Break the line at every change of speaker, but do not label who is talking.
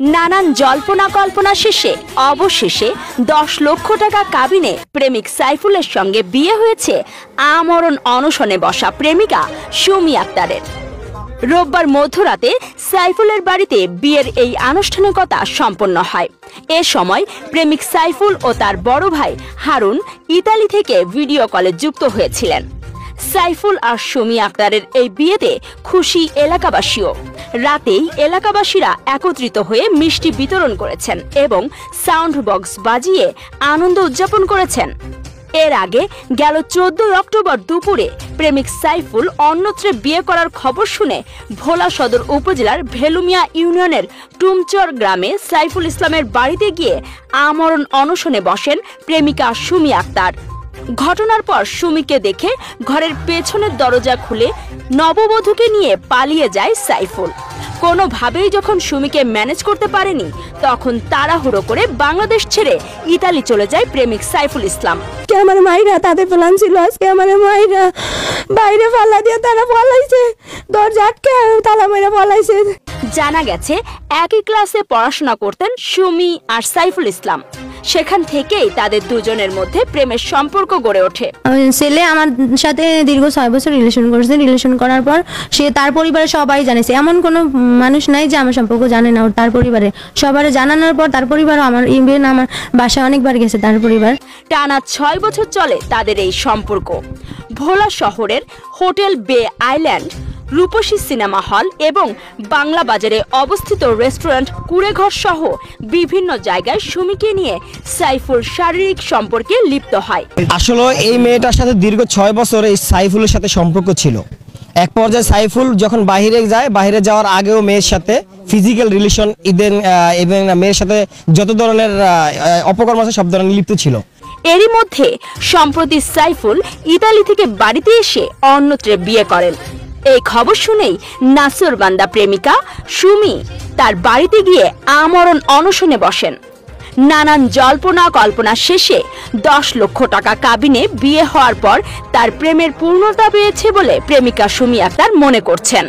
নানান জল্পনা কল্পনা শেষে অবশেষে 10 লক্ষ টাকা কাবিনে প্রেমিক সাইফুলের সঙ্গে বিয়ে হয়েছে আমরণ অনশনে বসা প্রেমিকা সুমি আক্তারের। রোববার মধ্যরাতে সাইফুলের বাড়িতে বিয়ের এই আনুষ্ঠানিকতা সম্পন্ন হয়। এ সময় প্রেমিক সাইফুল ও তার বড় ভাই হারুন ইতালি থেকে ভিডিও কলে যুক্ত হয়েছিলেন। সাইফুল আর সুমি আক্তারের এই বিয়েতে খুশি এলাকাবাসীও। রাতেই এলাকাবাসীরা একত্রিত হয়ে মিষ্টি বিতরণ করেছেন এবং সাউন্ড বক্স বাজিয়ে আনন্দ উদযাপন করেছেন। এর আগে গেল 14 অক্টোবর দুপুরে প্রেমিক সাইফুল অন্যত্রে বিয়ে করার খবর শুনে ভোলা সদর উপজেলার ভেলুমিয়া ইউনিয়নের টুমচর গ্রামে সাইফুল ইসলামের বাড়িতে গিয়ে আমরণ অনশনে বসেন প্রেমিকা সুমি আক্তার। ঘটনার পর সুমিকে দেখে ঘরের পেছনের দরজা খুলে নববধূকে নিয়ে পালিয়ে যায় সাইফুল। কোনোভাবেই যখন সুমিকে ম্যানেজ করতে পারেনি তখন তাড়াহুড়ো করে বাংলাদেশ ছেড়ে ইতালি চলে যায় প্রেমিক সাইফুল ইসলাম।
আমার মাইরা তাদের প্ল্যান ছিল আজকে আমার মাইরা বাইরে ফালা দিয়ে তারা পালাইছে, দরজা আটকে তালা মেরে পালাইছে।
জানা গেছে একই ক্লাসে পড়াশোনা করতেন সুমি আর সাইফুল ইসলাম। সেখান থেকেই তাদের দুজনের মধ্যে প্রেমের সম্পর্ক গড়ে ওঠে।
ছেলে আমার সাথে দীর্ঘ 6 বছর রিলেশন করছে। রিলেশন করার পর সে তার পরিবারে সবাই জানেছে, এমন কোনো মানুষ নাই যে আমার সম্পর্ক জানে না। তার পরিবারে সবার জানানোর পর তার পরিবারও আমার ইভেন আমার বাসায় অনেকবার গেছে তার পরিবার।
টানা 6 বছর চলে তাদের এই সম্পর্ক। ভোলা শহরের হোটেল বে আইল্যান্ড, রূপসী সিনেমা হল এবং বাংলা বাজারে অবস্থিত রেস্টুরেন্ট কুড়েঘর সহ বিভিন্ন জায়গায় সুমিকে নিয়ে সাইফুল শারীরিক সম্পর্কে লিপ্ত হয়।
আসলে এই মেয়েটার সাথে দীর্ঘ 6 বছর এই সাইফুলের সাথে সম্পর্ক ছিল। এক পর্যায়ে সাইফুল যখন বাইরে যায়, বাইরে যাওয়ার আগেও মেয়ের সাথে ফিজিক্যাল রিলেশন এবং মেয়ের সাথে যত ধরনের অপকর্ম আছে সব ধরনের লিপ্ত ছিল।
এরই মধ্যে সম্প্রতি সাইফুল ইতালি থেকে বাড়িতে এসে অন্যত্রে বিয়ে করেন। এই খবর শুনেই নাসরবান্দা প্রেমিকা সুমি তার বাড়িতে গিয়ে আমরণ অনশনে বসেন। নানান জল্পনা কল্পনা শেষে 10 লক্ষ টাকা কাবিনে বিয়ে হওয়ার পর তার প্রেমের পূর্ণতা পেয়েছে বলে প্রেমিকা সুমি আক্তার মনে করছেন।